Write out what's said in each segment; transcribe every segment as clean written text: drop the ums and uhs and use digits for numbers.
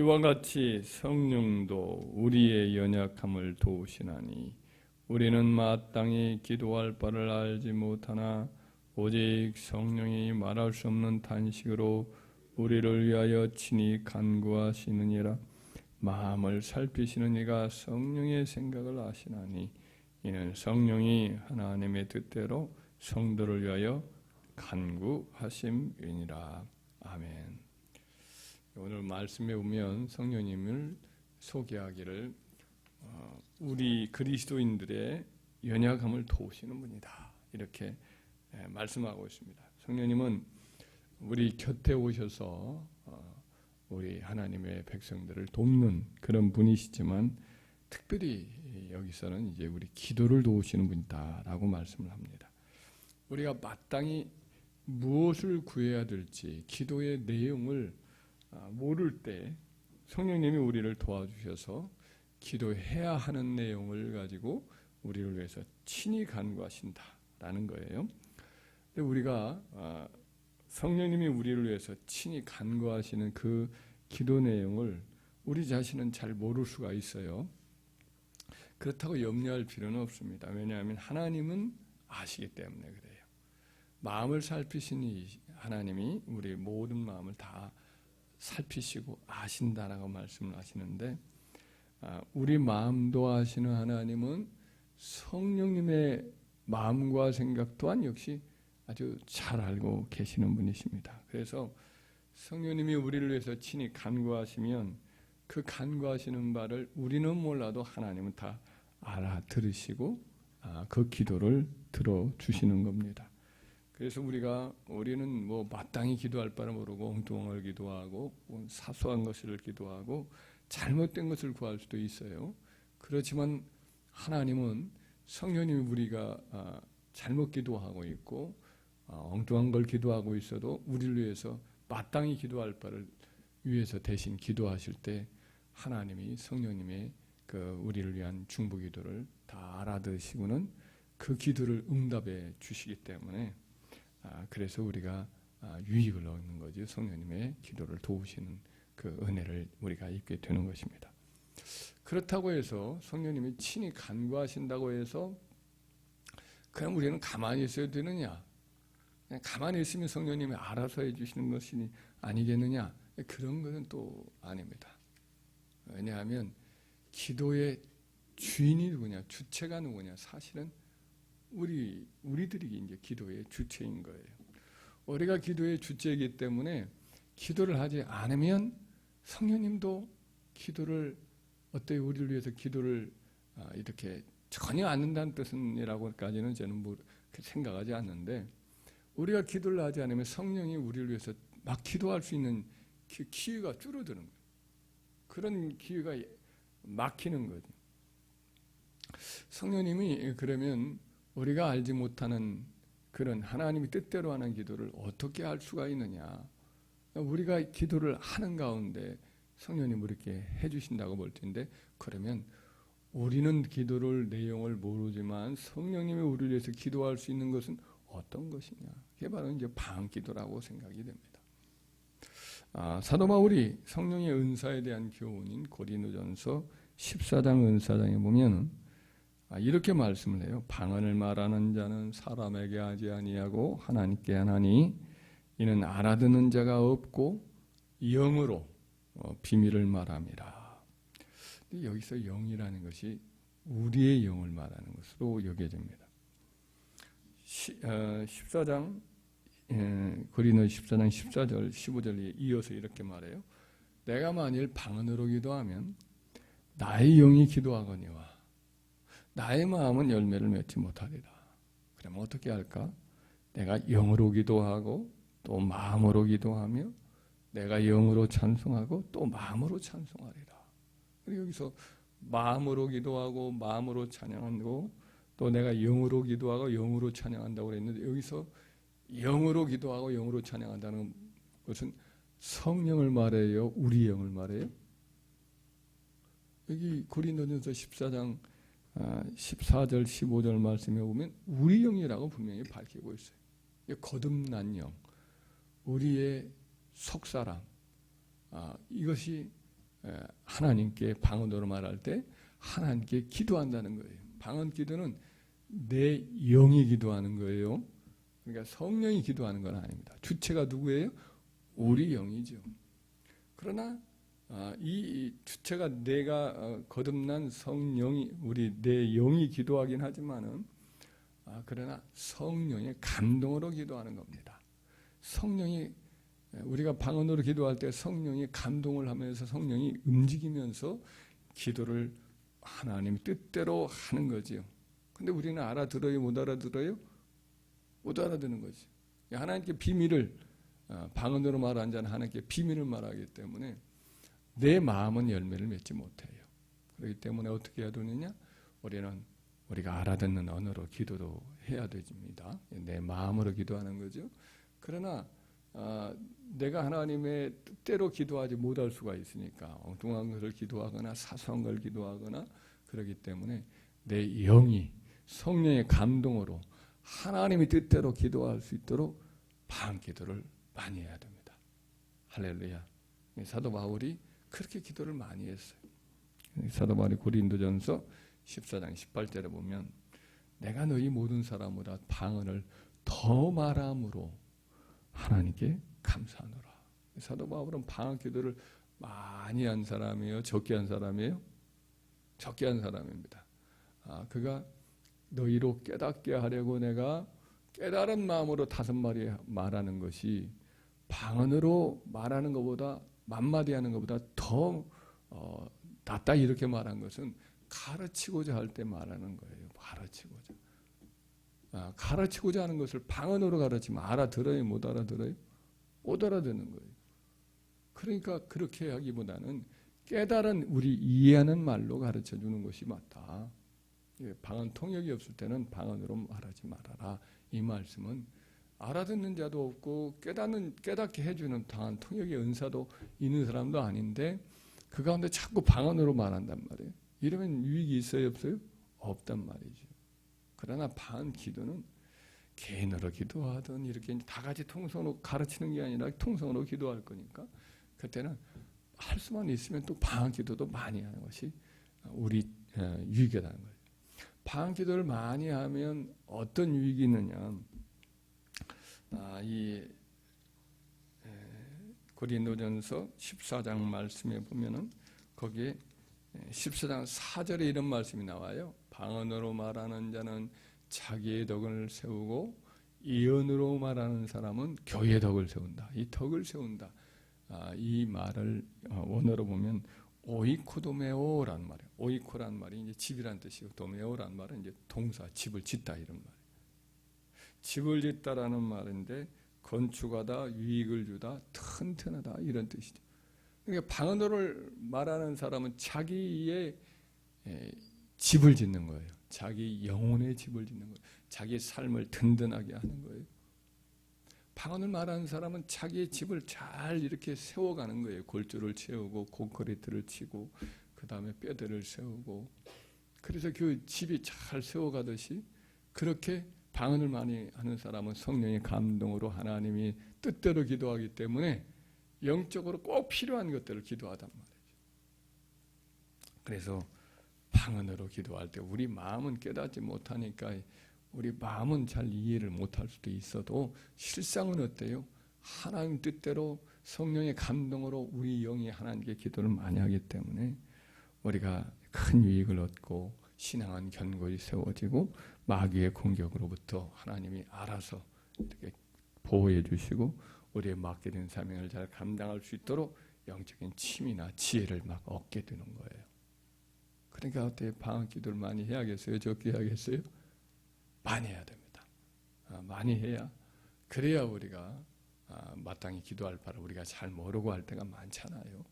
이와 같이 성령도 우리의 연약함을 도우시나니 우리는 마땅히 기도할 바를 알지 못하나 오직 성령이 말할 수 없는 탄식으로 우리를 위하여 친히 간구하시느니라. 마음을 살피시는 이가 성령의 생각을 아시나니 이는 성령이 하나님의 뜻대로 성도를 위하여 간구하심이니라. 아멘. 오늘 말씀에 보면 성령님을 소개하기를 우리 그리스도인들의 연약함을 도우시는 분이다, 이렇게 말씀하고 있습니다. 성령님은 우리 곁에 오셔서 우리 하나님의 백성들을 돕는 그런 분이시지만 특별히 여기서는 이제 우리 기도를 도우시는 분이다라고 말씀을 합니다. 우리가 마땅히 무엇을 구해야 될지 기도의 내용을 모를 때 성령님이 우리를 도와주셔서 기도해야 하는 내용을 가지고 우리를 위해서 친히 간구하신다라는 거예요. 근데 우리가 성령님이 우리를 위해서 친히 간구하시는 그 기도 내용을 우리 자신은 잘 모를 수가 있어요. 그렇다고 염려할 필요는 없습니다. 왜냐하면 하나님은 아시기 때문에 그래요. 마음을 살피시니 하나님이 우리 모든 마음을 다 살피시고 아신다라고 말씀을 하시는데, 우리 마음도 아시는 하나님은 성령님의 마음과 생각 또한 역시 아주 잘 알고 계시는 분이십니다. 그래서 성령님이 우리를 위해서 친히 간구하시면 그 간구하시는 바를 우리는 몰라도 하나님은 다 알아들으시고 그 기도를 들어주시는 겁니다. 그래서 우리는 뭐 마땅히 기도할 바를 모르고 엉뚱한 기도하고 사소한 것을 기도하고 잘못된 것을 구할 수도 있어요. 그렇지만 하나님은 성령님이 우리가 잘못 기도하고 있고 엉뚱한 걸 기도하고 있어도 우리를 위해서 마땅히 기도할 바를 위해서 대신 기도하실 때 하나님이 성령님의 우리를 위한 중보 기도를 다 알아들으시고는 그 기도를 응답해 주시기 때문에 그래서 우리가 유익을 얻는 거죠. 성령님의 기도를 도우시는 그 은혜를 우리가 입게 되는 것입니다. 그렇다고 해서 성령님이 친히 간구하신다고 해서 그냥 우리는 가만히 있어야 되느냐? 그냥 가만히 있으면 성령님이 알아서 해주시는 것이 아니겠느냐? 그런 것은 또 아닙니다. 왜냐하면 기도의 주인이 누구냐? 주체가 누구냐? 사실은 우리들이 이제 기도의 주체인 거예요. 우리가 기도의 주체이기 때문에 기도를 하지 않으면 성령님도 기도를 어때요? 우리를 위해서 기도를 이렇게 전혀 않는다는 뜻이라고까지는 저는 생각하지 않는데, 우리가 기도를 하지 않으면 성령이 우리를 위해서 막 기도할 수 있는 기회가 줄어드는 거예요. 그런 기회가 막히는 거죠. 성령님이 그러면 우리가 알지 못하는 그런 하나님이 뜻대로 하는 기도를 어떻게 할 수가 있느냐? 우리가 기도를 하는 가운데 성령님 우리께 해주신다고 볼 텐데, 그러면 우리는 기도를 내용을 모르지만 성령님이 우리를 위해서 기도할 수 있는 것은 어떤 것이냐? 그게 바로 이제 방기도라고 생각이 됩니다. 사도 바울이 성령의 은사에 대한 교훈인 고린도전서 14장 은사장에 보면 이렇게 말씀을 해요. 방언을 말하는 자는 사람에게 하지 아니하고 하나님께 하나니 이는 알아듣는 자가 없고 영으로 비밀을 말함이라. 여기서 영이라는 것이 우리의 영을 말하는 것으로 여겨집니다. 14장 고린도 14장 14절 15절에 이어서 이렇게 말해요. 내가 만일 방언으로 기도하면 나의 영이 기도하거니와 나의 마음은 열매를 맺지 못하리라. 그러면 어떻게 할까? 내가 영으로 기도하고 또 마음으로 기도하며 내가 영으로 찬송하고 또 마음으로 찬송하리라. 그리고 여기서 마음으로 기도하고 마음으로 찬양하고 또 내가 영으로 기도하고 영으로 찬양한다고 그랬는데, 여기서 영으로 기도하고 영으로 찬양한다는 것은 성령을 말해요? 우리 영을 말해요? 여기 고린도전서 14장 14절 15절 말씀에 보면 우리 영이라고 분명히 밝히고 있어요. 거듭난 영, 우리의 속사람, 이것이 하나님께 방언으로 말할 때 하나님께 기도한다는 거예요. 방언 기도는 내 영이 기도하는 거예요. 그러니까 성령이 기도하는 건 아닙니다. 주체가 누구예요? 우리 영이죠. 그러나 이 주체가 내가 거듭난 성령이 내 영이 기도하긴 하지만은 그러나 성령의 감동으로 기도하는 겁니다. 성령이 우리가 방언으로 기도할 때 성령이 감동을 하면서 성령이 움직이면서 기도를 하나님 뜻대로 하는 거지요. 근데 우리는 알아들어요? 못 알아들어요? 못 알아듣는 거지. 하나님께 비밀을 방언으로 말하는 자는 하나님께 비밀을 말하기 때문에 내 마음은 열매를 맺지 못해요. 그렇기 때문에 어떻게 해야 되느냐? 우리가 알아듣는 언어로 기도도 해야 됩니다. 내 마음으로 기도하는 거죠. 그러나 내가 하나님의 뜻대로 기도하지 못할 수가 있으니까 엉뚱한 것을 기도하거나 사소한 걸 기도하거나 그렇기 때문에 내 영이 성령의 감동으로 하나님의 뜻대로 기도할 수 있도록 방언 기도를 많이 해야 됩니다. 할렐루야. 사도 바울이 그렇게 기도를 많이 했어요. 사도 바울이 고린도전서 14장 18절에 보면 내가 너희 모든 사람보다 방언을 더 말함으로 하나님께 감사하노라. 사도 바울은 방언 기도를 많이 한 사람이에요? 적게 한 사람이에요? 적게 한 사람입니다. 그가 너희로 깨닫게 하려고 내가 깨달은 마음으로 5마디 말하는 것이 방언으로 말하는 것보다 만마디 하는 것보다 더 낫다 이렇게 말한 것은 가르치고자 할 때 말하는 거예요. 가르치고자 하는 것을 방언으로 가르치면 알아들어요? 못 알아들어요? 못 알아듣는 거예요. 그러니까 그렇게 하기보다는 깨달은 우리 이해하는 말로 가르쳐 주는 것이 맞다. 방언 통역이 없을 때는 방언으로 말하지 말아라. 이 말씀은 알아듣는 자도 없고 깨닫게 해주는 방언 통역의 은사도 있는 사람도 아닌데 그 가운데 자꾸 방언으로 말한단 말이에요. 이러면 유익이 있어요? 없어요? 없단 말이죠. 그러나 방언 기도는 개인으로 기도하든 이렇게 다 같이 통성으로 가르치는 게 아니라 통성으로 기도할 거니까 그때는 할 수만 있으면 또 방언 기도도 많이 하는 것이 우리 유익이라는 거예요. 방언 기도를 많이 하면 어떤 유익이 있느냐? 이 고린도전서 14장 말씀에 보면은 거기에 14장 4절에 이런 말씀이 나와요. 방언으로 말하는 자는 자기의 덕을 세우고 예언으로 말하는 사람은 교회의 덕을 세운다. 이 덕을 세운다. 이 말을 원어로 보면 오이코도메오라는 말이에요. 오이코라는 말이 이제 집이란 뜻이고 도메오라는 말은 이제 동사 집을 짓다 이런 말이에요. 집을 짓다라는 말인데 건축하다, 유익을 주다, 튼튼하다 이런 뜻이죠. 그러니까 방언으로 말하는 사람은 자기의 집을 짓는 거예요. 자기 영혼의 집을 짓는 거예요. 자기 삶을 든든하게 하는 거예요. 방언을 말하는 사람은 자기의 집을 잘 이렇게 세워가는 거예요. 골조를 채우고 콘크리트를 치고 그 다음에 뼈대를 세우고 그래서 그 집이 잘 세워가듯이 그렇게 방언을 많이 하는 사람은 성령의 감동으로 하나님이 뜻대로 기도하기 때문에 영적으로 꼭 필요한 것들을 기도하단 말이죠. 그래서 방언으로 기도할 때 우리 마음은 깨닫지 못하니까 우리 마음은 잘 이해를 못할 수도 있어도 실상은 어때요? 하나님 뜻대로 성령의 감동으로 우리 영이 하나님께 기도를 많이 하기 때문에 우리가 큰 유익을 얻고 신앙은 견고히 세워지고 마귀의 공격으로부터 하나님이 알아서 이렇게 보호해 주시고 우리의 맡겨진 사명을 잘 감당할 수 있도록 영적인 힘이나 지혜를 막 얻게 되는 거예요. 그러니까 어떻게 방언 기도를 많이 해야겠어요? 적게 해야겠어요? 많이 해야 됩니다. 많이 해야 그래야 우리가 마땅히 기도할 바를 우리가 잘 모르고 할 때가 많잖아요.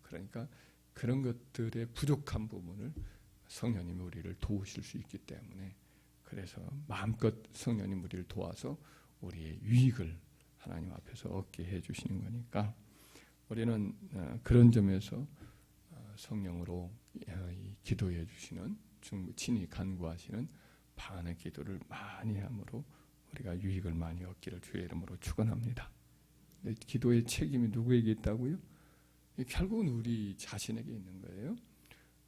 그러니까 그런 것들의 부족한 부분을 성령님이 우리를 도우실 수 있기 때문에 그래서 마음껏 성령님 우리를 도와서 우리의 유익을 하나님 앞에서 얻게 해주시는 거니까 우리는 그런 점에서 성령으로 기도해 주시는 친히 간구하시는 방언의 기도를 많이 함으로 우리가 유익을 많이 얻기를 주의 이름으로 축원합니다. 기도의 책임이 누구에게 있다고요? 결국은 우리 자신에게 있는 거예요.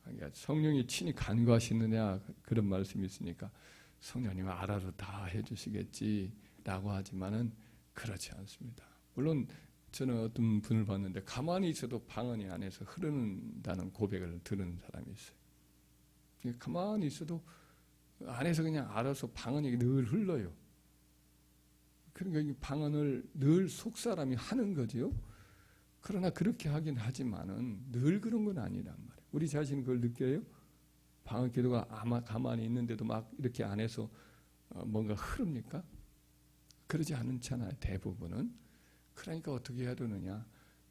그러니까 성령이 친히 간구하시느냐 그런 말씀이 있으니까 성령님은 알아서 다 해주시겠지라고 하지만은 그렇지 않습니다. 물론 저는 어떤 분을 봤는데 가만히 있어도 방언이 안에서 흐르는다는 고백을 들은 사람이 있어요. 가만히 있어도 안에서 그냥 알아서 방언이 늘 흘러요. 그러니까 이 방언을 늘 속사람이 하는 거지요. 그러나 그렇게 하긴 하지만은 늘 그런 건 아니란 말이에요. 우리 자신은 그걸 느껴요? 방언 기도가 아마 가만히 있는데도 막 이렇게 안에서 뭔가 흐릅니까? 그러지 않잖아요. 대부분은. 그러니까 어떻게 해야 되느냐?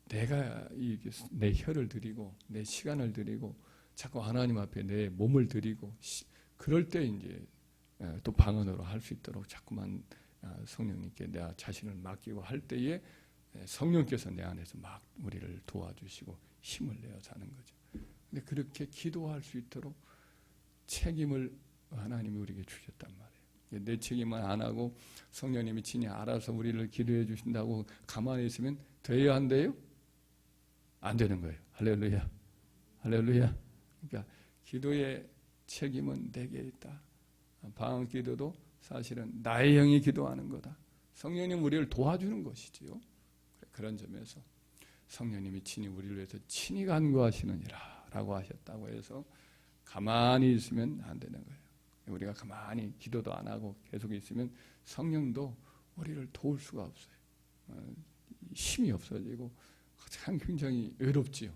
내가 내 혀를 드리고 내 시간을 드리고 자꾸 하나님 앞에 내 몸을 드리고 그럴 때 이제 또 방언으로 할 수 있도록 자꾸만 성령님께 내 자신을 맡기고 할 때에 성령께서 내 안에서 막 우리를 도와주시고 힘을 내어 사는 거죠. 근데 그렇게 기도할 수 있도록 책임을 하나님이 우리에게 주셨단 말이에요. 내 책임만 안 하고 성령님이 친히 알아서 우리를 기도해 주신다고 가만히 있으면 돼야 한대요? 안 되는 거예요. 할렐루야. 할렐루야. 그러니까 기도의 책임은 내게 있다. 방언 기도도 사실은 나의 영이 기도하는 거다. 성령님 우리를 도와주는 것이지요. 그런 점에서 성령님이 친히 우리를 위해서 친히 간구하시느니라 라고 하셨다고 해서 가만히 있으면 안 되는 거예요. 우리가 가만히 기도도 안 하고 계속 있으면 성령도 우리를 도울 수가 없어요. 힘이 없어지고 참 굉장히 외롭지요.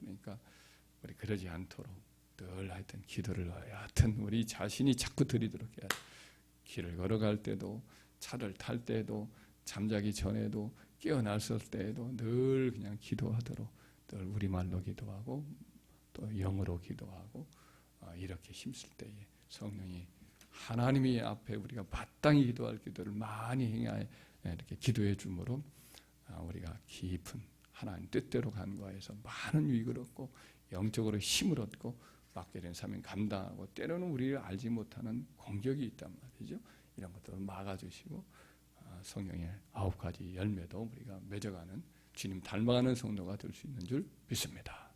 그러니까 우리 그러지 않도록 늘 하여튼 기도를 하여튼 우리 자신이 자꾸 드리도록 해야 돼요. 길을 걸어갈 때도 차를 탈 때도 잠자기 전에도 깨어났을 때에도 늘 그냥 기도하도록 늘 우리말로 기도하고 또 영어로 기도하고 이렇게 힘쓸 때에 성령이 하나님이 앞에 우리가 마땅히 기도할 기도를 많이 행하여 이렇게 기도해 주므로 우리가 깊은 하나님 뜻대로 간구하여서 많은 유익을 얻고 영적으로 힘을 얻고 맡게 된 사명 감당하고 때로는 우리를 알지 못하는 공격이 있단 말이죠. 이런 것들을 막아주시고 성령의 9가지 열매도 우리가 맺어가는 주님 닮아가는 성도가 될 수 있는 줄 믿습니다.